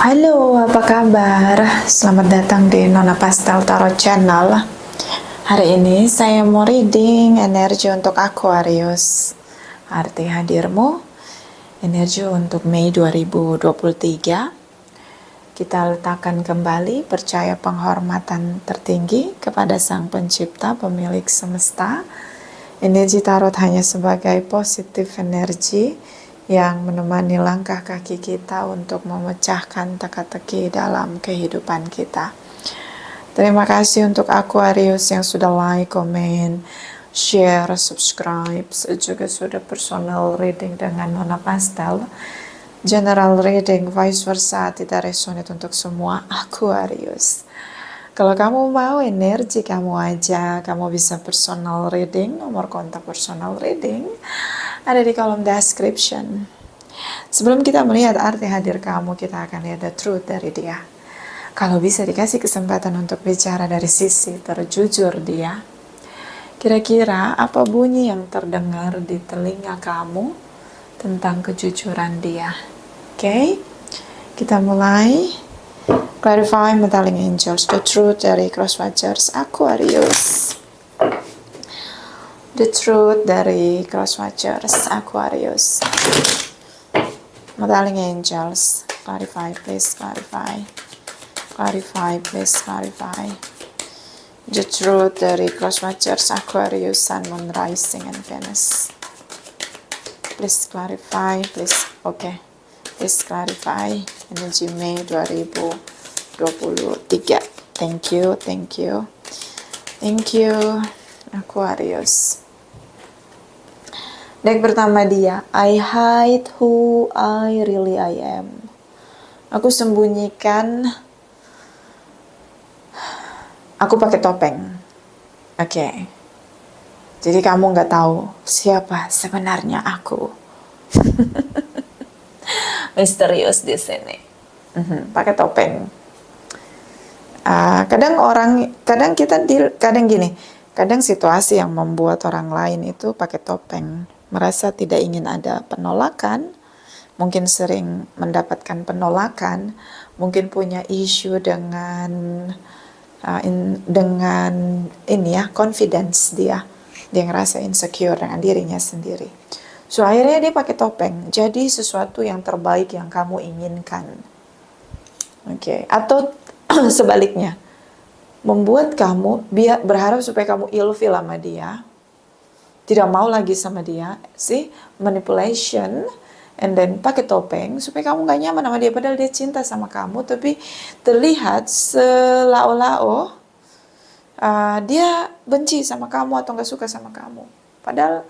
Halo, apa kabar? Selamat datang di Nona Pastel Tarot Channel. Hari ini saya mau reading energi untuk Aquarius. Arti hadirmu, energi untuk Mei 2023. Kita letakkan kembali percaya penghormatan tertinggi kepada Sang Pencipta, pemilik semesta. Energi tarot hanya sebagai positif energi yang menemani langkah kaki kita untuk memecahkan teka-teki dalam kehidupan kita. Terima kasih untuk Aquarius yang sudah like, komen, share, subscribe, juga sudah personal reading dengan Nona Pastel. General reading vice versa tidak resonate untuk semua Aquarius. Kalau kamu mau energi kamu aja, kamu bisa personal reading, nomor kontak personal reading ada di kolom description. Sebelum kita melihat arti hadir kamu, kita akan lihat the truth dari dia. Kalau bisa dikasih kesempatan untuk bicara dari sisi terjujur dia, kira-kira apa bunyi yang terdengar di telinga kamu tentang kejujuran dia? Oke, kita mulai. Clarify Metallic Angels, the truth dari Crosswatchers Aquarius. The truth dari Crosswatchers Aquarius. Metallic Angels, clarify, please clarify. Clarify, please clarify. The truth dari Crosswatchers Aquarius, Sun, Moon, Rising, and Venus. Please clarify, please, okay. Please clarify. Energi Mei 2023. Thank you, thank you. Thank you, Aquarius. Deck pertama dia, I hide who I really I am. Aku sembunyikan, aku pakai topeng. Oke. Jadi kamu nggak tahu siapa sebenarnya aku. Misterius di sini. Pakai topeng. Kadang situasi yang membuat orang lain itu pakai topeng, merasa tidak ingin ada penolakan, mungkin sering mendapatkan penolakan, mungkin punya isu dengan confidence dia ngerasa insecure dengan dirinya sendiri. So akhirnya dia pakai topeng, jadi sesuatu yang terbaik yang kamu inginkan. Oke. Atau sebaliknya, membuat kamu berharap supaya kamu ilfil sama dia, tidak mau lagi sama dia, manipulation, and then pakai topeng supaya kamu gak nyaman sama dia, padahal dia cinta sama kamu, tapi terlihat seolah-olah dia benci sama kamu atau gak suka sama kamu, padahal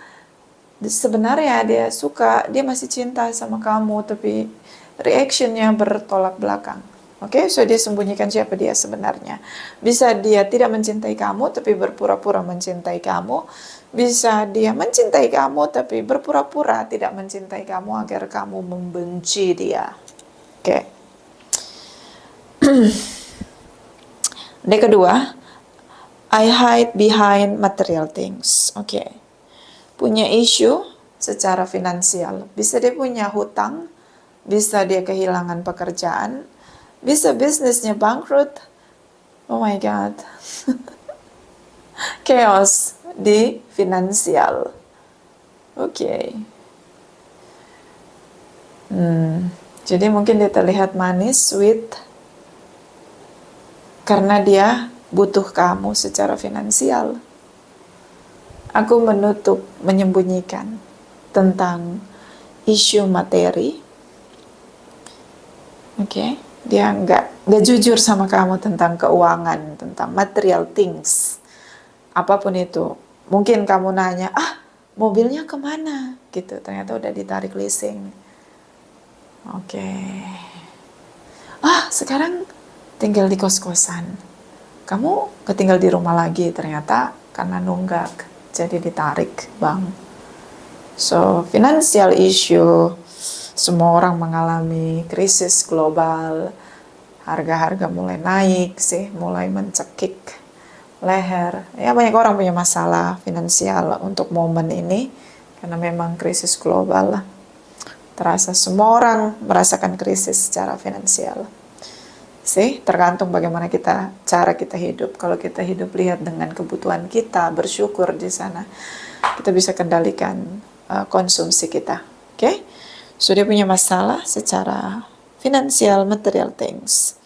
sebenarnya dia suka, dia masih cinta sama kamu, tapi reactionnya bertolak belakang. Oke, so dia sembunyikan siapa dia sebenarnya. Bisa dia tidak mencintai kamu, tapi berpura-pura mencintai kamu. Bisa dia mencintai kamu, tapi berpura-pura tidak mencintai kamu agar kamu membenci dia. Oke. Yang kedua, I hide behind material things. Oke. Punya isu secara finansial. Bisa dia punya hutang, bisa dia kehilangan pekerjaan, bisa bisnisnya bangkrut. Oh my God. Chaos di finansial. Oke. Jadi mungkin dia terlihat manis, sweet, karena dia butuh kamu secara finansial. Aku menyembunyikan tentang isu materi. Oke. Dia nggak jujur sama kamu tentang keuangan, tentang material things, apapun itu. Mungkin kamu nanya, mobilnya kemana? Gitu, ternyata udah ditarik leasing. Oke. Sekarang tinggal di kos-kosan. Kamu gak tinggal di rumah lagi, ternyata karena nunggak, jadi ditarik bank. So, financial issue. Semua orang mengalami krisis global, harga-harga mulai naik mulai mencekik leher. Ya banyak orang punya masalah finansial untuk momen ini, karena memang krisis global. Terasa semua orang merasakan krisis secara finansial. Tergantung bagaimana cara kita hidup. Kalau kita hidup lihat dengan kebutuhan kita, bersyukur di sana, kita bisa kendalikan konsumsi kita. So dia punya masalah secara finansial, material things.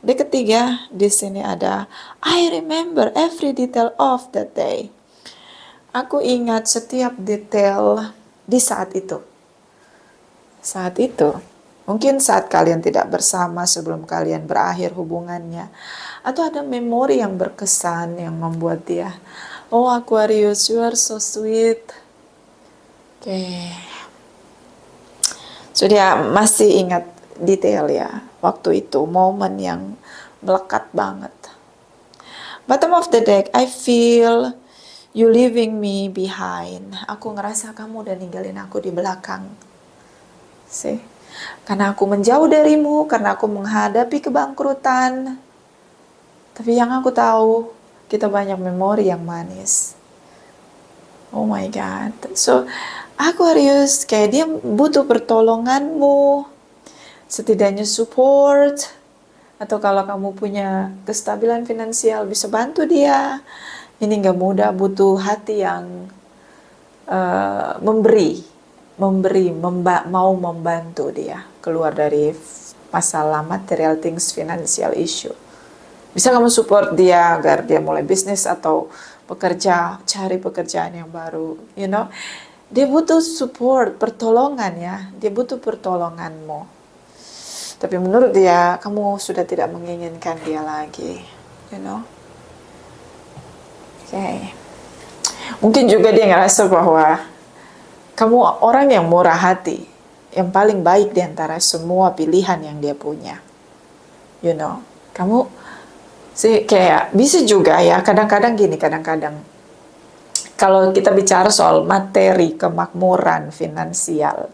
Di ketiga, di sini ada I remember every detail of that day. Aku ingat setiap detail di saat itu. Saat itu, mungkin saat kalian tidak bersama sebelum kalian berakhir hubungannya, atau ada memori yang berkesan yang membuat dia, oh Aquarius, you are so sweet. So dia masih ingat detail ya, waktu itu, momen yang melekat banget. Bottom of the deck, I feel you leaving me behind. Aku ngerasa kamu udah ninggalin aku di belakang. Karena aku menjauh darimu, karena aku menghadapi kebangkrutan. Tapi yang aku tahu, kita banyak memori yang manis. Oh my God. So, Aquarius, kayak dia butuh pertolonganmu. Setidaknya support. Atau kalau kamu punya kestabilan finansial, bisa bantu dia. Ini gak mudah, butuh hati yang mau membantu dia keluar dari masalah material things, financial issue. Bisa kamu support dia agar dia mulai bisnis atau cari pekerjaan yang baru, dia butuh support, pertolongan ya, dia butuh pertolonganmu. Tapi menurut dia, kamu sudah tidak menginginkan dia lagi, Mungkin juga dia ngerasa bahwa kamu orang yang murah hati, yang paling baik di antara semua pilihan yang dia punya. Kamu kayak bisa juga ya, kadang-kadang kalau kita bicara soal materi, kemakmuran, finansial,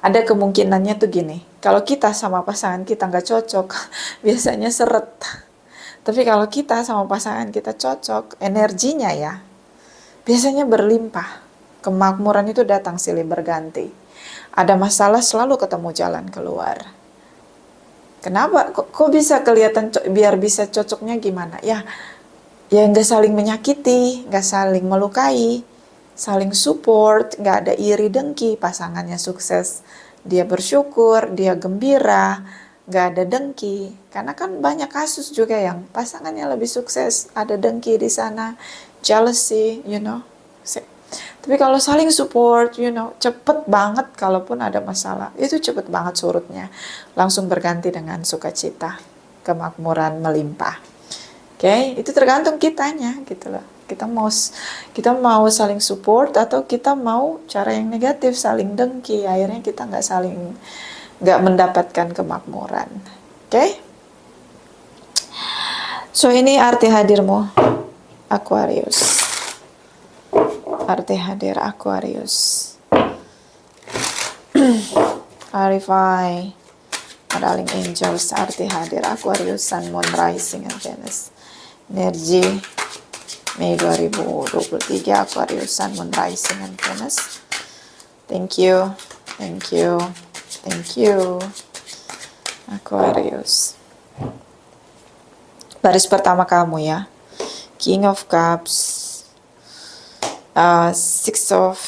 ada kemungkinannya tuh gini, kalau kita sama pasangan kita nggak cocok, biasanya seret. Tapi kalau kita sama pasangan kita cocok, energinya ya, biasanya berlimpah. Kemakmuran itu datang silih berganti. Ada masalah selalu ketemu jalan keluar. Kenapa? Kok bisa kelihatan biar bisa cocoknya gimana? Ya nggak saling menyakiti, nggak saling melukai, saling support, nggak ada iri dengki. Pasangannya sukses, dia bersyukur, dia gembira, nggak ada dengki. Karena kan banyak kasus juga yang pasangannya lebih sukses, ada dengki di sana, jealousy, Tapi kalau saling support, cepet banget kalaupun ada masalah, itu cepet banget surutnya. Langsung berganti dengan sukacita, kemakmuran melimpah. Itu tergantung kitanya gitu loh. Kita mau saling support atau kita mau cara yang negatif, saling dengki, akhirnya kita nggak mendapatkan kemakmuran. So ini arti hadirmu, Aquarius. Arti hadir Aquarius. Clarify, darling angels, arti hadir Aquarius, Sun, Moon, Rising, and Venus. Energi Mei 2023, Aquarius, Sun, Moon, Rising, and Venus. Thank you, thank you, thank you, Aquarius. Baris pertama kamu ya, King of Cups, Six of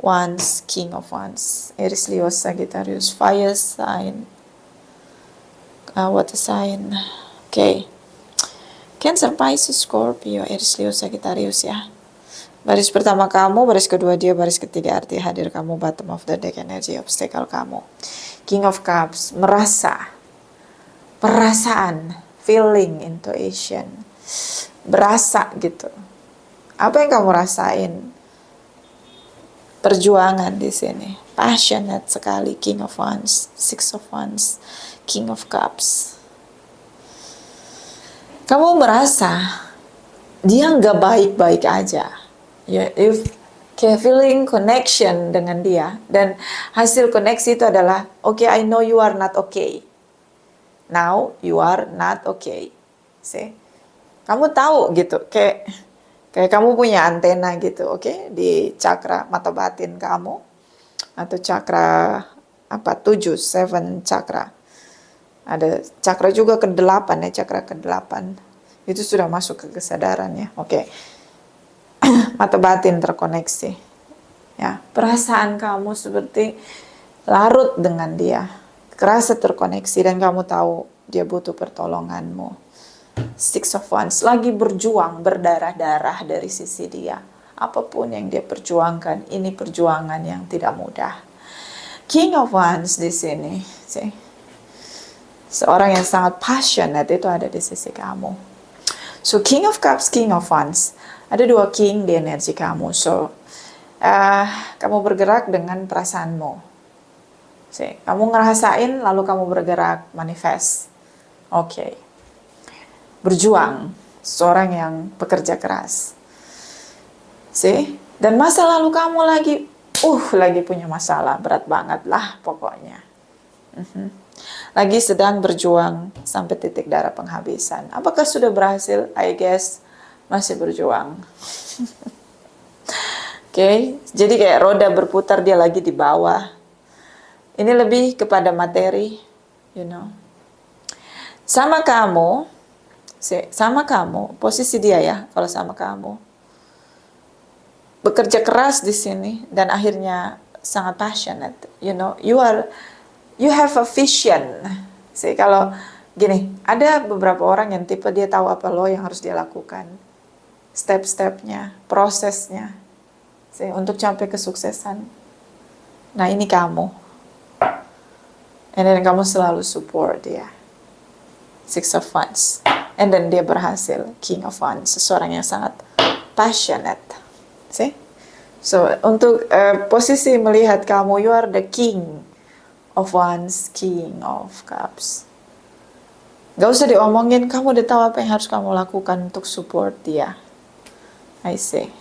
Wands, King of Wands, Aries, Leo, Sagittarius, fire sign, water sign, Cancer, Pisces, Scorpio, Aries, Leo, Sagittarius ya. Baris pertama kamu, baris kedua dia, baris ketiga arti hadir kamu, bottom of the deck, energy obstacle kamu. King of Cups, perasaan, feeling, intuition, berasa gitu. Apa yang kamu rasain? Perjuangan di sini. Passionate sekali. King of Wands, Six of Wands, King of Cups. Kamu merasa dia nggak baik-baik aja. Kayak feeling connection dengan dia. Dan hasil koneksi itu adalah, okay, I know you are not okay. Now you are not okay. Kamu tahu gitu, kayak kamu punya antena gitu, di cakra mata batin kamu. atau cakra apa 7, 7 cakra. Ada cakra juga ke-8 ya, cakra ke-8. Itu sudah masuk ke kesadaran ya. Oke. Mata batin terkoneksi. Ya, perasaan kamu seperti larut dengan dia. Kerasa terkoneksi dan kamu tahu dia butuh pertolonganmu. Six of Wands lagi berjuang berdarah-darah dari sisi dia. Apapun yang dia perjuangkan, ini perjuangan yang tidak mudah. King of Wands di sini, sih. Seorang yang sangat passionate itu ada di sisi kamu. So King of Cups, King of Wands. Ada 2 king di energi kamu. So kamu bergerak dengan perasaanmu. See, kamu ngerasain lalu kamu bergerak, manifest. Oke. Berjuang. Seorang yang pekerja keras. See? Dan masa lalu kamu lagi punya masalah. Berat banget lah pokoknya. Lagi sedang berjuang sampai titik darah penghabisan. Apakah sudah berhasil? I guess masih berjuang. Oke, jadi kayak roda berputar, dia lagi di bawah. Ini lebih kepada materi, you know. Sama kamu, posisi dia ya, kalau sama kamu. Bekerja keras di sini dan akhirnya sangat passionate, you know. You have a vision. Kalau gini, ada beberapa orang yang tipe dia tahu apa lo yang harus dia lakukan. Step-stepnya, prosesnya. Untuk capai kesuksesan. Nah, ini kamu. And then kamu selalu support dia. Six of Wands. And then dia berhasil. King of Wands. Seseorang yang sangat passionate. So, untuk posisi melihat kamu, you are the King of Wands, King of Cups. Gak usah diomongin, kamu udah tahu apa yang harus kamu lakukan untuk support dia. I see.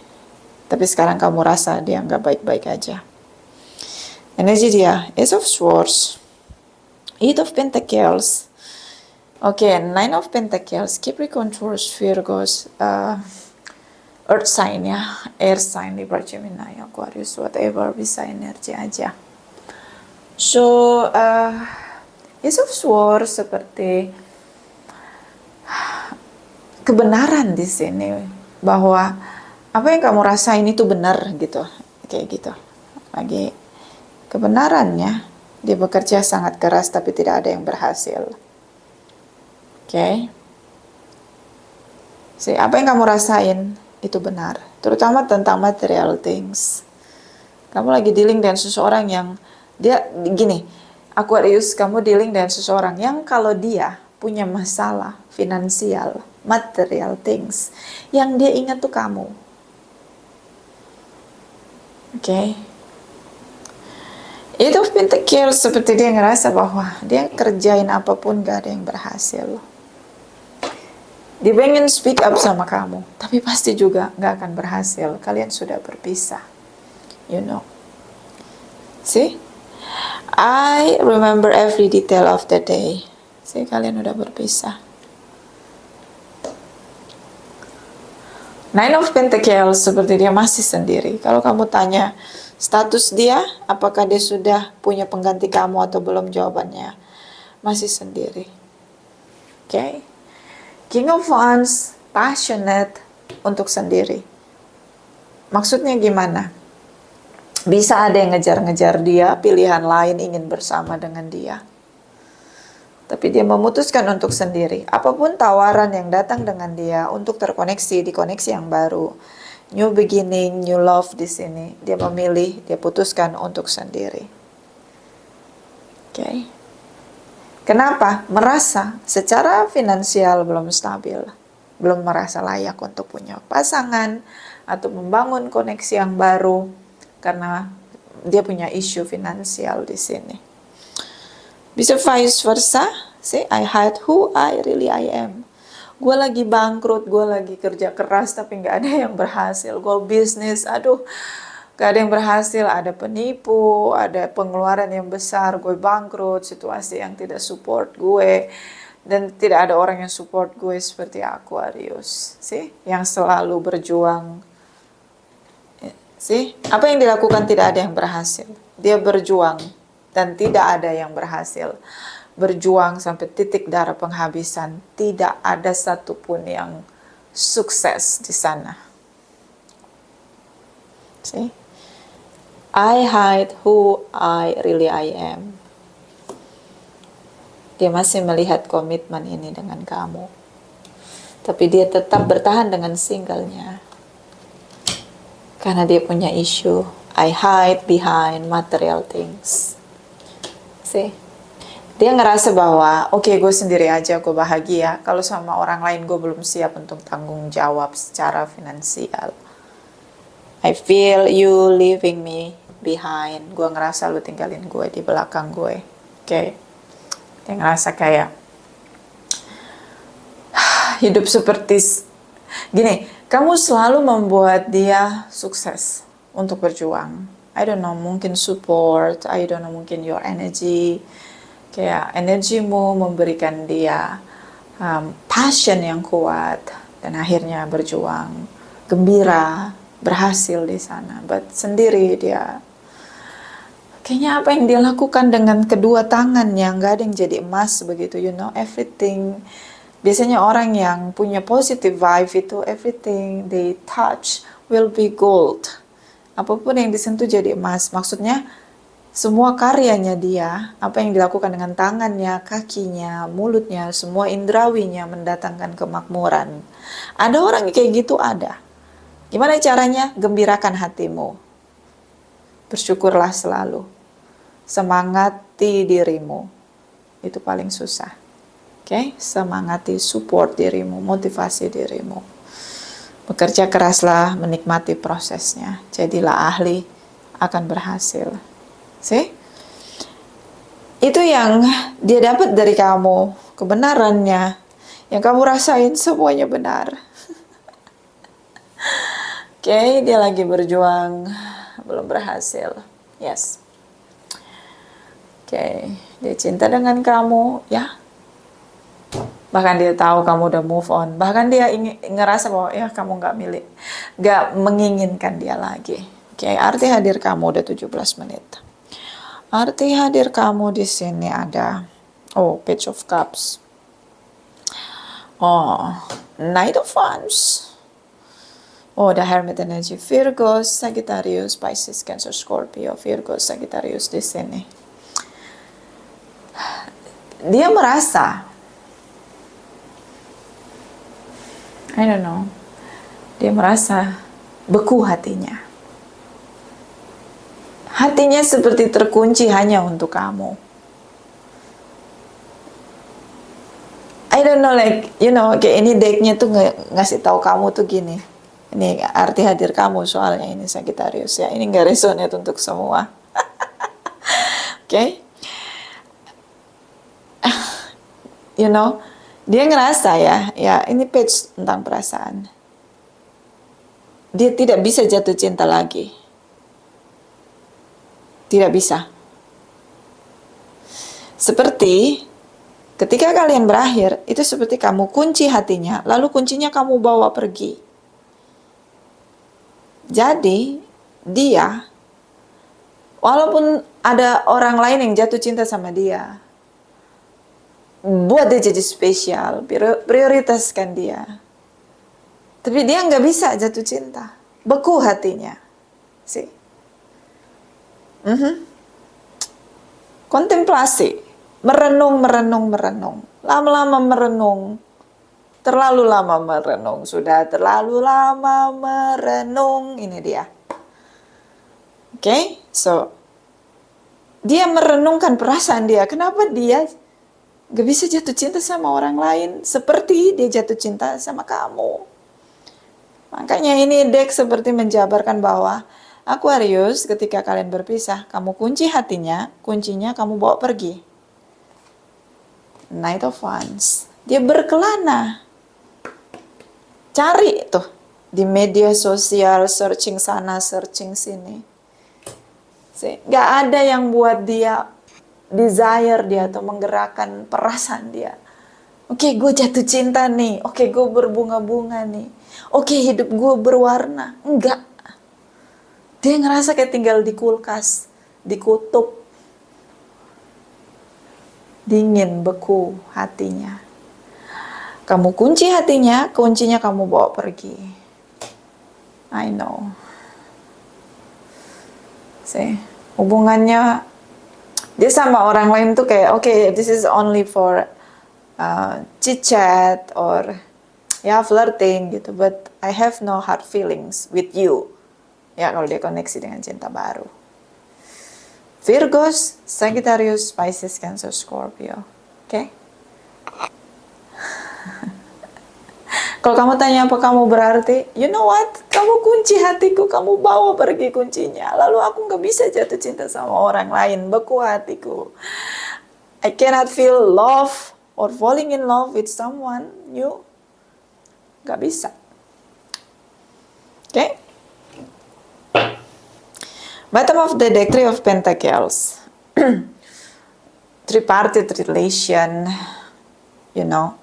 Tapi sekarang kamu rasa dia nggak baik-baik aja. Energi dia, Ace of Swords, Eight of Pentacles. Oke, Nine of Pentacles, Capricorn, Taurus, Virgos, Earth sign ya, Air sign, Libra, Gemini, Aquarius, whatever, bisa energi aja. So, Ace of Swords seperti kebenaran di sini bahwa apa yang kamu rasain itu benar gitu, kayak gitu. Lagi kebenarannya, dia bekerja sangat keras tapi tidak ada yang berhasil. Oke. Apa yang kamu rasain itu benar, terutama tentang material things. Kamu lagi dealing dengan seseorang yang dia gini, Aquarius, kamu dealing dengan seseorang yang kalau dia punya masalah finansial, material things, yang dia ingat tuh kamu. Oke. Itu Pentacles seperti dia ngerasa bahwa dia kerjain apapun gak ada yang berhasil. Dia pengen speak up sama kamu, tapi pasti juga gak akan berhasil. Kalian sudah berpisah. You know. See? I remember every detail of the day. See, kalian udah berpisah. Nine of Pentacles seperti dia masih sendiri. Kalau kamu tanya status dia, apakah dia sudah punya pengganti kamu atau belum, jawabannya masih sendiri. Oke. King of Wands, passionate untuk sendiri. Maksudnya gimana? Bisa ada yang ngejar-ngejar dia, pilihan lain ingin bersama dengan dia. Tapi dia memutuskan untuk sendiri. Apapun tawaran yang datang dengan dia untuk terkoneksi di koneksi yang baru, new beginning, new love di sini, dia memilih, dia putuskan untuk sendiri. Oke. Kenapa? Merasa secara finansial belum stabil, belum merasa layak untuk punya pasangan atau membangun koneksi yang baru karena dia punya isu finansial di sini. Bisa vice versa. See, I hide who I really am. Gue lagi bangkrut, gue lagi kerja keras tapi gak ada yang berhasil. Gue bisnis, aduh, gak ada yang berhasil. Ada penipu, ada pengeluaran yang besar, gue bangkrut, situasi yang tidak support gue. Dan tidak ada orang yang support gue seperti Aquarius. See, yang selalu berjuang. See, apa yang dilakukan tidak ada yang berhasil. Dia berjuang dan tidak ada yang berhasil. Berjuang sampai titik darah penghabisan, tidak ada satupun yang sukses di sana. See? I hide who I am. Dia masih melihat komitmen ini dengan kamu. Tapi dia tetap bertahan dengan singlenya. Karena dia punya isu, I hide behind material things. See? Dia ngerasa bahwa, oke, gue sendiri aja, gue bahagia. Kalau sama orang lain, gue belum siap untuk tanggung jawab secara finansial. I feel you leaving me behind. Gue ngerasa lu tinggalin gue di belakang gue. Oke. Dia ngerasa kayak hidup seperti gini, kamu selalu membuat dia sukses untuk berjuang. I don't know, mungkin support, I don't know, mungkin your energy. Kayak energimu memberikan dia passion yang kuat dan akhirnya berjuang, gembira, berhasil di sana. But sendiri dia kayaknya apa yang dia lakukan dengan kedua tangannya nggak ada yang jadi emas begitu, you know, everything. Biasanya orang yang punya positive vibe itu everything they touch will be gold. Apapun yang disentuh jadi emas. Maksudnya semua karyanya dia, apa yang dilakukan dengan tangannya, kakinya, mulutnya, semua indrawinya mendatangkan kemakmuran. Ada orang kayak gitu, ada. Gimana caranya? Gembirakan hatimu. Bersyukurlah selalu. Semangati dirimu. Itu paling susah. Oke? Semangati, support dirimu, motivasi dirimu. Bekerja keraslah, menikmati prosesnya. Jadilah ahli, akan berhasil. See? Itu yang dia dapat dari kamu, kebenarannya. Yang kamu rasain semuanya benar. Oke, dia lagi berjuang, belum berhasil. Yes. Oke, dia cinta dengan kamu, ya. Bahkan dia tahu kamu udah move on. Bahkan dia ngerasa bahwa ya kamu nggak menginginkan dia lagi. Oke, arti hadir kamu udah 17 menit. Arti hadir kamu di sini ada, Page of Cups. Knight of Wands. The Hermit energy. Virgo, Sagittarius, Pisces, Cancer, Scorpio. Virgo, Sagittarius di sini. Dia merasa, I don't know, dia merasa beku hatinya. Hatinya seperti terkunci hanya untuk kamu. I don't know, like, you know, kayak ini decknya tuh ngasih tahu kamu tuh gini. Ini arti hadir kamu soalnya ini Sagittarius ya. Ini nggak resonate untuk semua. Oke? You know, dia ngerasa ya ini page tentang perasaan. Dia tidak bisa jatuh cinta lagi. Tidak bisa. Seperti ketika kalian berakhir, itu seperti kamu kunci hatinya, lalu kuncinya kamu bawa pergi. Jadi, dia, walaupun ada orang lain yang jatuh cinta sama dia, buat dia jadi spesial, prioritaskan dia. Tapi dia nggak bisa jatuh cinta, beku hatinya. See? Kontemplasi, merenung. Lama-lama merenung. Terlalu lama merenung. Sudah terlalu lama merenung. Ini dia. Oke, so dia merenungkan perasaan dia. Kenapa dia gak bisa jatuh cinta sama orang lain seperti dia jatuh cinta sama kamu? Makanya ini deck seperti menjabarkan bahwa Aquarius, ketika kalian berpisah, kamu kunci hatinya, kuncinya kamu bawa pergi. Knight of Wands. Dia berkelana. Cari tuh di media sosial, searching sana, searching sini. Gak ada yang buat dia desire dia atau menggerakkan perasaan dia. Oke, gue jatuh cinta nih. Oke, gue berbunga-bunga nih. Oke, hidup gue berwarna. Enggak. Dia ngerasa kayak tinggal di kulkas. dikutuk, dingin, beku hatinya. Kamu kunci hatinya, kuncinya kamu bawa pergi. I know. See, hubungannya dia sama orang lain tuh kayak, okay, this is only for chit chat or ya flirting gitu, but I have no hard feelings with you. Ya kalau dia koneksi dengan cinta baru. Virgos, Sagittarius, Pisces, Cancer, Scorpio. Oke? Kalau kamu tanya apa kamu berarti, you know what? Kamu kunci hatiku, kamu bawa pergi kuncinya. Lalu aku nggak bisa jatuh cinta sama orang lain, beku hatiku. I cannot feel love or falling in love with someone new. Nggak bisa. Oke? Bottom of the deck, Three of Pentacles. Tripartite relation, you know.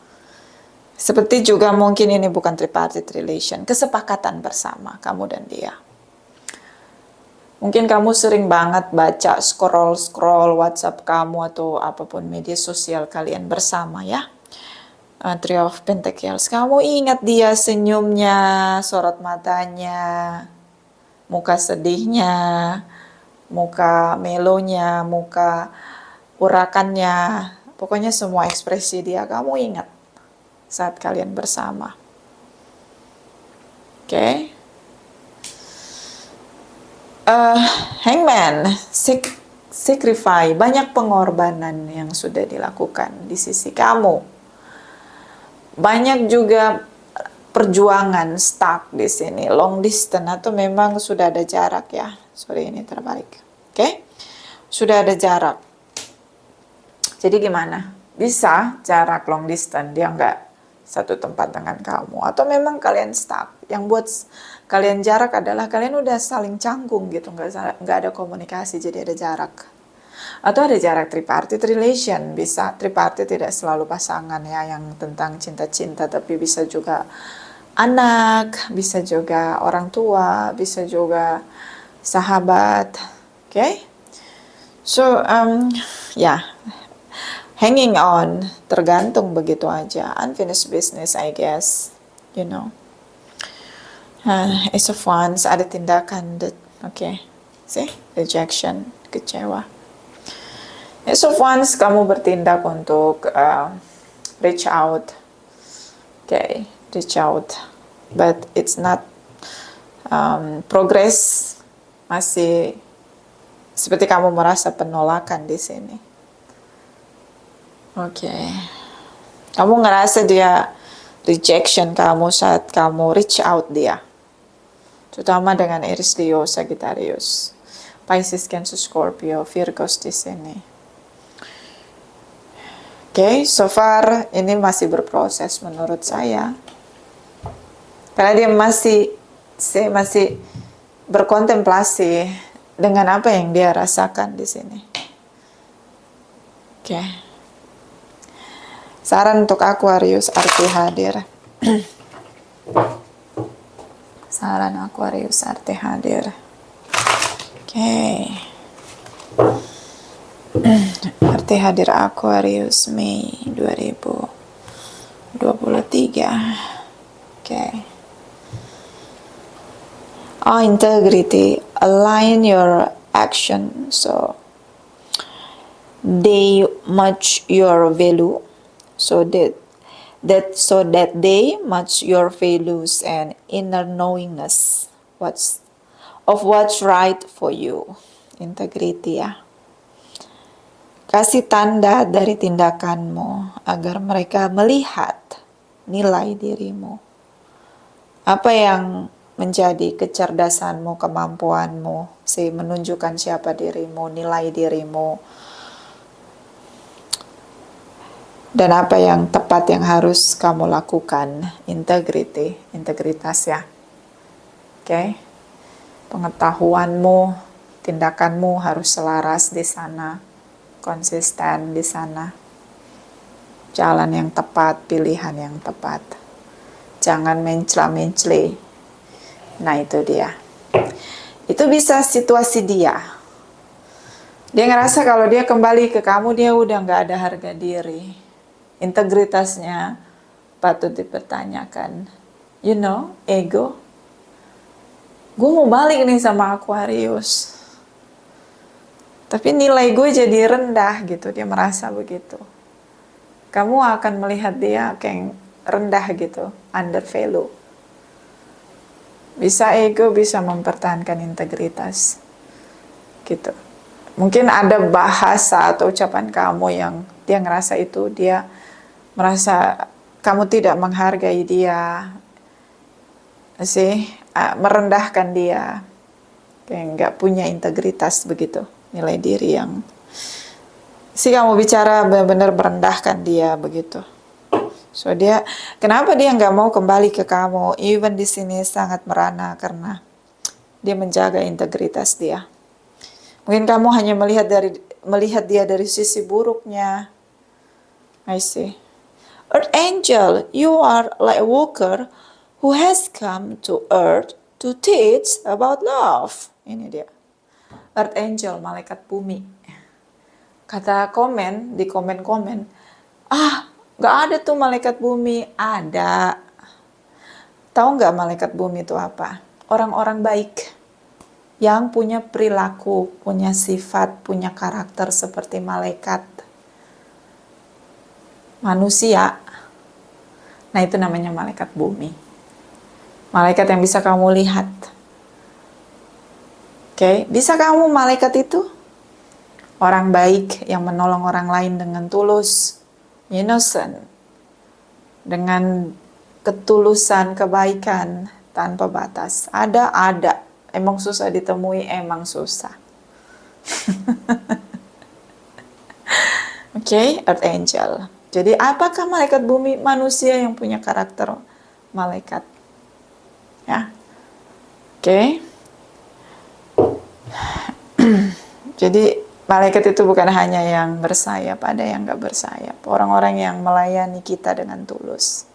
Seperti juga mungkin ini bukan tripartite relation, kesepakatan bersama kamu dan dia. Mungkin kamu sering banget baca scroll WhatsApp kamu atau apapun media sosial kalian bersama ya. Three of Pentacles. Kamu ingat dia senyumnya, sorot matanya, muka sedihnya, muka melonya, muka urakannya, pokoknya semua ekspresi dia kamu ingat saat kalian bersama. Oke. Hangman, sacrifice, banyak pengorbanan yang sudah dilakukan di sisi kamu. Banyak juga perjuangan stuck di sini, long distance atau memang sudah ada jarak ya. Sorry ini terbalik. Oke. Sudah ada jarak. Jadi gimana? Bisa jarak long distance, dia nggak satu tempat dengan kamu. Atau memang kalian stuck. Yang buat kalian jarak adalah kalian udah saling canggung gitu. Nggak ada komunikasi, jadi ada jarak. Atau ada jarak tripartite relation. Bisa tripartite tidak selalu pasangan ya, yang tentang cinta-cinta. Tapi bisa juga anak, bisa juga orang tua, bisa juga sahabat. Oke? So, yeah. Hanging on, tergantung begitu aja. Unfinished business, I guess. You know. Ace of Wands, ada tindakan. Okay. See? Rejection, kecewa. Ace of Wands, kamu bertindak untuk reach out. Okay, reach out. But it's not progress. Masih seperti kamu merasa penolakan di sini. Oke. Kamu ngerasa dia rejection kamu saat kamu reach out dia. Terutama dengan Aries, Leo, Sagittarius, Pisces, Cancer, Scorpio, Virgos di sini. Oke, so far ini masih berproses menurut saya. Karena dia masih berkontemplasi dengan apa yang dia rasakan di sini. Oke. Saran untuk Aquarius, arti hadir. Saran Aquarius, arti hadir. Oke. Arti hadir Aquarius Mei 2023. Oke. Integrity, align your action so they match your value. So that they match your values and inner knowingness what's right for you. Integrity ya. Kasih tanda dari tindakanmu agar mereka melihat nilai dirimu. Apa yang menjadi kecerdasanmu, kemampuanmu, menunjukkan siapa dirimu, nilai dirimu. Dan apa yang tepat yang harus kamu lakukan. Integritas ya. Oke. Pengetahuanmu, tindakanmu harus selaras di sana. Konsisten di sana. Jalan yang tepat, pilihan yang tepat. Jangan mencela-mencela. Nah itu dia. Itu bisa situasi dia. Dia ngerasa kalau dia kembali ke kamu, dia udah nggak ada harga diri. Integritasnya patut dipertanyakan. You know, ego. Gue mau balik nih sama Aquarius. Tapi nilai gue jadi rendah gitu, dia merasa begitu. Kamu akan melihat dia kayak rendah gitu, under value. Bisa ego, bisa mempertahankan integritas. Gitu. Mungkin ada bahasa atau ucapan kamu yang dia ngerasa itu, dia merasa kamu tidak menghargai dia, merendahkan dia, kayak nggak punya integritas begitu, nilai diri yang kamu bicara benar-benar merendahkan dia begitu. So dia, kenapa dia nggak mau kembali ke kamu? Even di sini sangat merana karena dia menjaga integritas dia. Mungkin kamu hanya melihat dia dari sisi buruknya. I see. Earth Angel, you are light worker who has come to Earth to teach about love. Ini dia. Earth Angel, malaikat bumi. Kata komen, di komen-komen, gak ada tuh malaikat bumi. Ada. Tahu gak malaikat bumi itu apa? Orang-orang baik. Yang punya perilaku, punya sifat, punya karakter seperti malaikat. Manusia. Nah itu namanya malaikat bumi. Malaikat yang bisa kamu lihat. Oke, bisa kamu malaikat itu? Orang baik yang menolong orang lain dengan tulus. Innocent. Dengan ketulusan, kebaikan, tanpa batas. Ada. Emang susah ditemui, emang susah. Oke, Earth Angel. Jadi apakah malaikat bumi? Manusia yang punya karakter malaikat. Ya. Oke. Jadi malaikat itu bukan hanya yang bersayap, ada yang gak bersayap. Orang-orang yang melayani kita dengan tulus.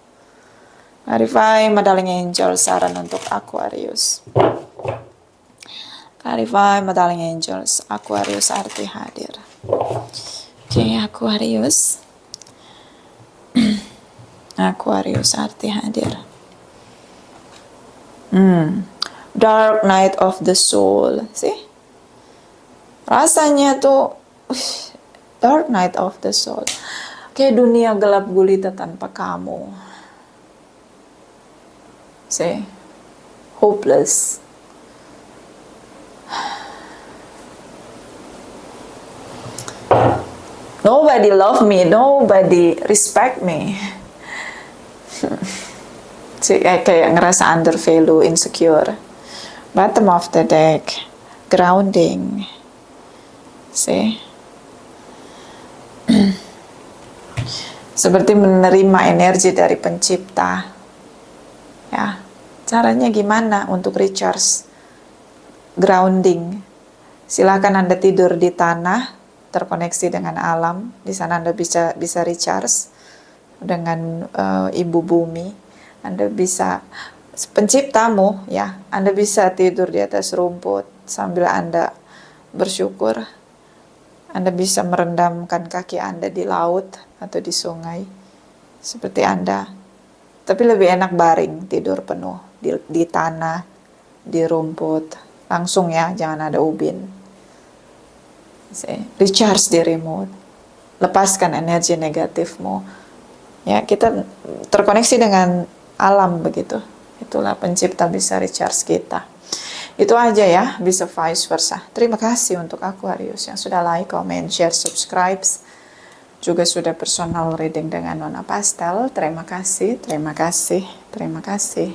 Clarify, Medaling Angel, saran untuk Aquarius. Clarify, Medaling Angels, Aquarius arti hadir. Oke, Aquarius. Aquarius arti hadir. Dark night of the soul. See? Rasanya tuh dark night of the soul. Kayak dunia gelap gulita tanpa kamu. See? Hopeless. Nobody love me, nobody respect me. Kayak ngerasa under value, insecure. Bottom of the deck, grounding. See? Seperti menerima energi dari pencipta. Ya, caranya gimana untuk recharge? Grounding. Silakan Anda tidur di tanah, terkoneksi dengan alam. Di sana Anda bisa recharge dengan ibu bumi. Anda bisa, penciptamu ya, Anda bisa tidur di atas rumput sambil Anda bersyukur. Anda bisa merendamkan kaki Anda di laut atau di sungai seperti Anda. Tapi lebih enak baring, tidur penuh di tanah, di rumput. Langsung ya, jangan ada ubin. Recharge dirimu, lepaskan energi negatifmu. Ya, kita terkoneksi dengan alam begitu. Itulah pencipta bisa recharge kita. Itu aja ya, bisa vice versa. Terima kasih untuk Aquarius yang sudah like, comment, share, subscribe. Juga sudah personal reading dengan Nona Pastel. Terima kasih, terima kasih, terima kasih.